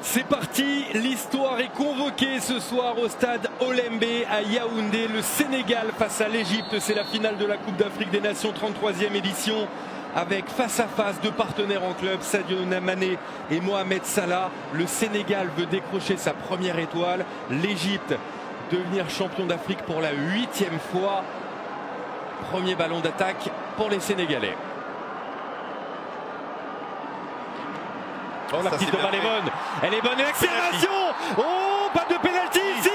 C'est parti, l'histoire est convoquée ce soir au stade Olembe à Yaoundé. Le Sénégal face à l'Égypte, c'est la finale de la Coupe d'Afrique des Nations, 33e édition. Avec face à face deux partenaires en club, Sadio Mané et Mohamed Salah. Le Sénégal veut décrocher sa première étoile. L'Égypte devenir champion d'Afrique pour la 8e fois. Premier ballon d'attaque pour les Sénégalais. Oh, la petite balle est bonne. Elle est bonne. Accélération. Oh, pas de pénalty ici.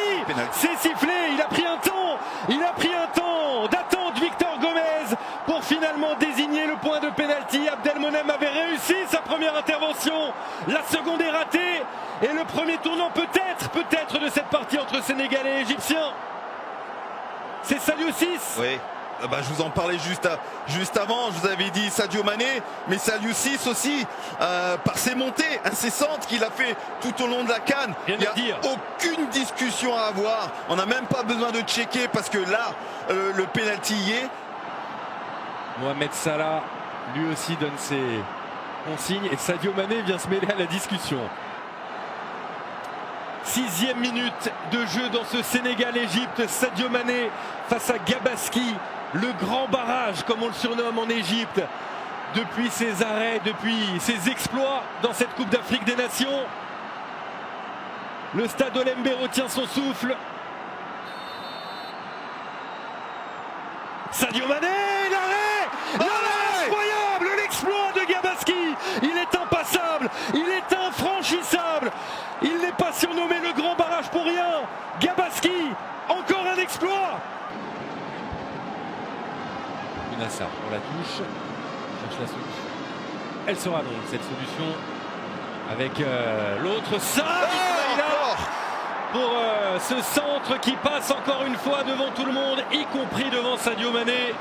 C'est sifflé. Il a pris un temps. Il a pris un temps d'attente, Victor Gomez, pour finalement désigner le point de pénalty. Abdelmonem avait réussi sa première intervention. La seconde est ratée. Et le premier tournant peut-être de cette partie entre Sénégalais et Égyptiens. C'est Saliou Ciss. Oui. Je vous en parlais juste avant, je vous avais dit Sadio Mané, mais Saliou Ciss aussi, par ses montées incessantes qu'il a fait tout au long de la CAN. Il n'y a aucune discussion à avoir, on n'a même pas besoin de checker parce que là, le pénalty y est. Mohamed Salah, lui aussi donne ses consignes et Sadio Mané vient se mêler à la discussion. 6e minute de jeu dans ce Sénégal-Égypte. Sadio Mané face à Gabaski. Le grand barrage, comme on le surnomme en Égypte, depuis ses arrêts, depuis ses exploits dans cette Coupe d'Afrique des Nations. Le stade Olembe retient son souffle. Sadio Mané, l'arrêt incroyable, l'exploit de Gabaski. Il est impassable, il est infranchissable. Il n'est pas surnommé le grand barrage pour rien. Gabaski, encore un exploit. Nassar pour la touche, cherche la solution. Elle sera longue cette solution avec l'autre Ismaïla pour ce centre qui passe encore une fois devant tout le monde, y compris devant Sadio Mané.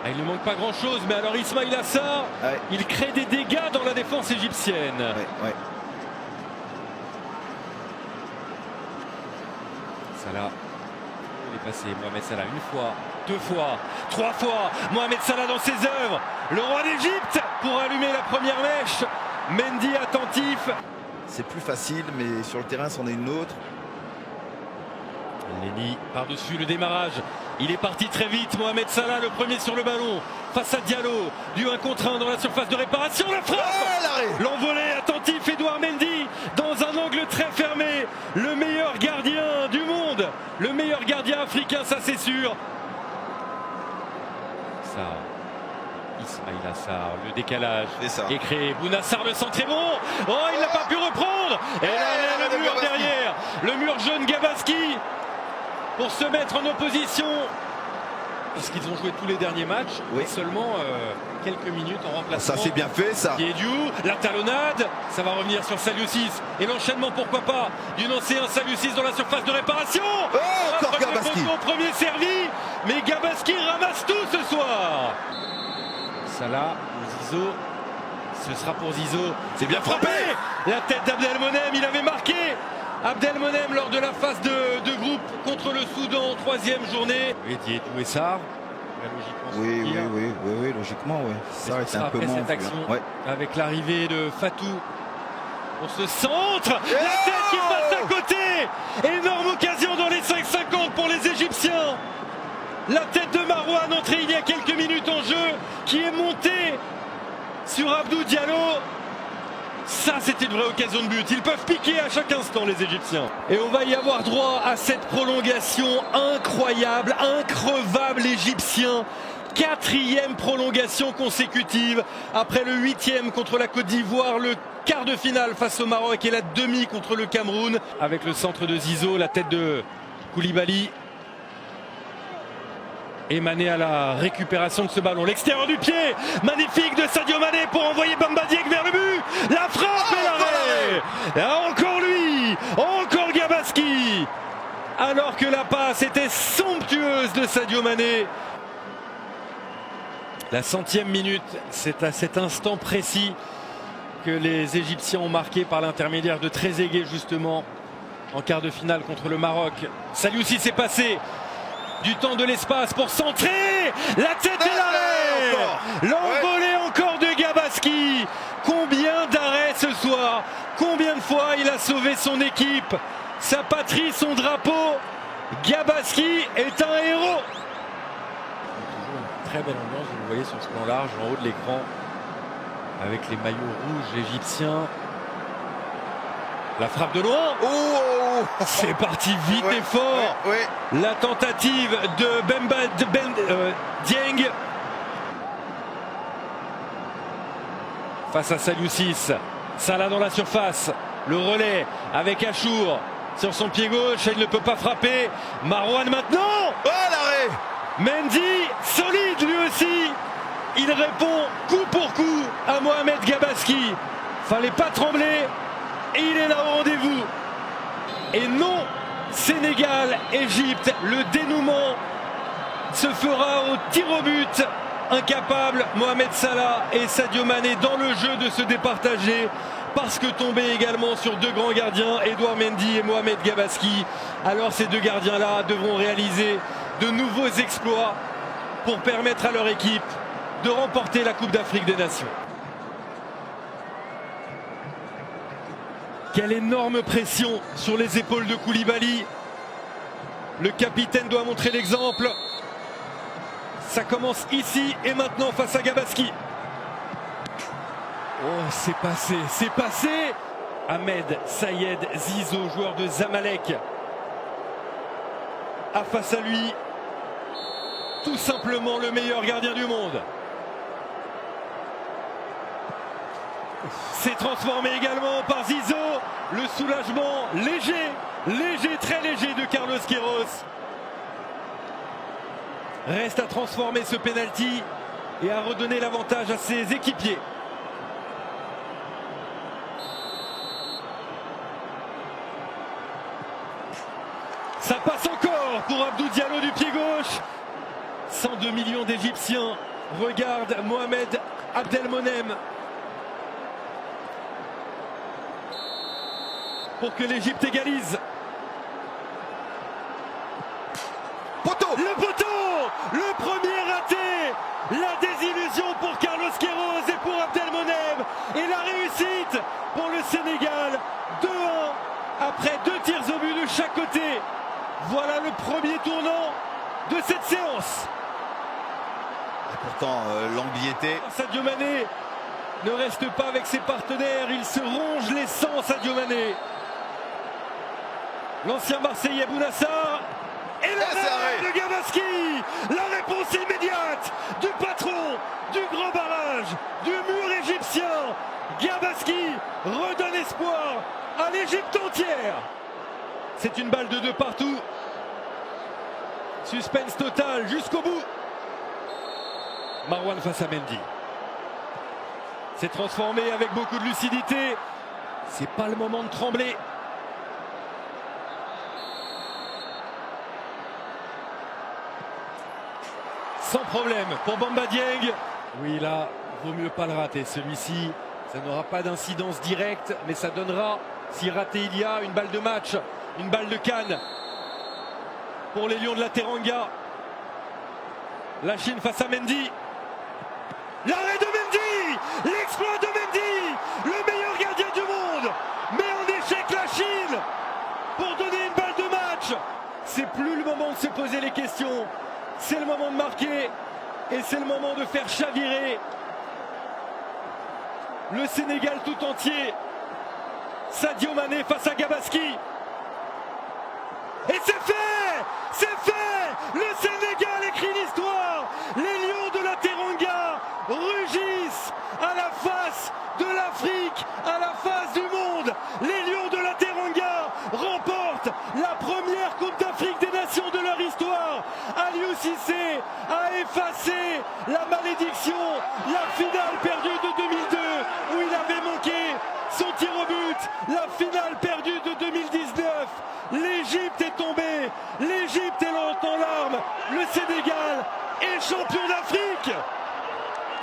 Il ne manque pas grand chose, mais alors Ismaïla Sarr, il crée des dégâts dans la défense égyptienne. Salah. Il est passé, Mohamed Salah une fois, deux fois, trois fois. Mohamed Salah dans ses œuvres. Le roi d'Égypte pour allumer la première mèche. Mendy attentif. C'est plus facile, mais sur le terrain, c'en est une autre. Lenny par-dessus le démarrage. Il est parti très vite. Mohamed Salah, le premier sur le ballon. Face à Diallo. Du 1 contre 1 dans la surface de réparation. La frappe. L'envolée attentif. Edouard Mendy dans un angle très fermé. Le meilleur gardien du monde. Le meilleur gardien africain, ça c'est sûr. Sarr. Ismaïla Sarr. Le décalage est créé. Bounassar, le centre est bon. Oh, il n'a pas pu reprendre. Et là, le mur derrière. Le mur jaune Gabaski. Pour se mettre en opposition, puisqu'ils ont joué tous les derniers matchs, seulement quelques minutes en remplacement. Ça c'est bien fait ça. Diédiou, la talonnade, ça va revenir sur Saliou Ciss. Et l'enchaînement, pourquoi pas, du lancer un Saliou Ciss dans la surface de réparation. Encore Gabaski. Premier servi, mais Gabaski ramasse tout ce soir. Salah, Zizou, ce sera pour Zizou. C'est bien frappé. La tête d'Abdelmonem, il avait marqué. Abdelmonem lors de la phase de groupe contre le Soudan, 3e journée. Et Diédiou et Sarr. Oui, logiquement, oui. Sarr est un peu moins cette action, avec l'arrivée de Fatou pour ce centre. La tête qui passe à côté. Énorme occasion dans les 5,50 pour les Égyptiens. La tête de Marouane entrée il y a quelques minutes en jeu, qui est montée sur Abdou Diallo. Ça, c'était une vraie occasion de but. Ils peuvent piquer à chaque instant, les Égyptiens. Et on va y avoir droit à cette prolongation incroyable, increvable égyptien. 4e prolongation consécutive. Après le 8e contre la Côte d'Ivoire, le quart de finale face au Maroc et la demi contre le Cameroun. Avec le centre de Zizou, la tête de Koulibaly. Et Mané à la récupération de ce ballon. L'extérieur du pied, magnifique de Sadio Mané pour envoyer Bamba Dieng vers le but. La frappe et l'arrêt. Encore lui, encore Gabaski. Alors que la passe était somptueuse de Sadio Mané. La 100e minute, c'est à cet instant précis que les Égyptiens ont marqué par l'intermédiaire de Trezeguet justement en quart de finale contre le Maroc. Saliou Ciss s'est passé. Du temps de l'espace pour centrer. La tête et l'arrêt. L'envolée encore de Gabaski. Combien d'arrêts ce soir. l'histoire. Combien de fois il a sauvé son équipe, sa patrie, son drapeau. Gabaski est un héros. Toujours une très belle ambiance, vous le voyez sur ce plan large en haut de l'écran, avec les maillots rouges égyptiens. La frappe de loin. Oh, c'est parti vite et fort. La tentative de Dieng face à Saliou-Ciss. Salah dans la surface. Le relais avec Achour sur son pied gauche. Il ne peut pas frapper. Marouane maintenant. Oh, l'arrêt. Mendy, solide lui aussi. Il répond coup pour coup à Mohamed Gabaski. Fallait pas trembler. Et il est là au rendez-vous. Et non, Sénégal-Égypte, le dénouement se fera au tir au but. Incapable Mohamed Salah et Sadio Mané dans le jeu de se départager, parce que tomber également sur deux grands gardiens, Edouard Mendy et Mohamed Gabaski. Alors ces deux gardiens-là devront réaliser de nouveaux exploits pour permettre à leur équipe de remporter la Coupe d'Afrique des Nations. Quelle énorme pression sur les épaules de Koulibaly. Le capitaine doit montrer l'exemple. Ça commence ici et maintenant face à Gabaski. Oh, c'est passé, c'est passé. Ahmed Sayed Zizo, joueur de Zamalek, a face à lui tout simplement le meilleur gardien du monde. C'est transformé également par Zizo. Le soulagement léger, très léger de Carlos Queiroz. Reste à transformer ce penalty et à redonner l'avantage à ses équipiers. Ça passe encore pour Abdou Diallo du pied gauche. 102 millions d'Égyptiens regardent Mohamed Abdelmonem pour que l'Égypte égalise. Poteau. Le poteau, le premier raté. La désillusion pour Carlos Queiroz et pour Abdelmonem. Et la réussite pour le Sénégal. 2-1 après 2 tirs au but de chaque côté. Voilà le premier tournant de cette séance. Et pourtant, l'angle y était. Sadio Mané ne reste pas avec ses partenaires. Il se ronge les sangs, Sadio Mané. L'ancien Marseillais Bounassar. Et l'arrêt de Gabaski. La réponse immédiate du patron du grand barrage, du mur égyptien. Gabaski redonne espoir à l'Égypte entière. C'est une balle de 2 partout. Suspense total jusqu'au bout. Marouane face à Mendy. C'est transformé avec beaucoup de lucidité. C'est pas le moment de trembler. Sans problème pour Bamba Dieng. Oui, là, vaut mieux pas le rater. Celui-ci, ça n'aura pas d'incidence directe, mais ça donnera, si raté il y a, une balle de match, une balle de CAN pour les Lions de la Teranga. La Chine face à Mendy. L'arrêt de Mendy, l'exploit de Mendy, le meilleur gardien du monde, met en échec la Chine pour donner une balle de match. C'est plus le moment de se poser les questions, c'est le moment de marquer et c'est le moment de faire chavirer le Sénégal tout entier. Sadio Mané face à Gabaski. Et c'est fait, c'est fait. Le Sénégal écrit l'histoire. Les Lions de la Teranga rugissent à la face de l'Afrique, à la face du monde. Les Lions de la Teranga remportent la première Coupe d'Afrique des Nations de leur histoire. Aliou Cissé a effacé la malédiction, la finale perdue de 2002 où il avait manqué son tir au but, la finale perdue de 2019. L'Égypte est tombée, l'Égypte est en larmes, le Sénégal est champion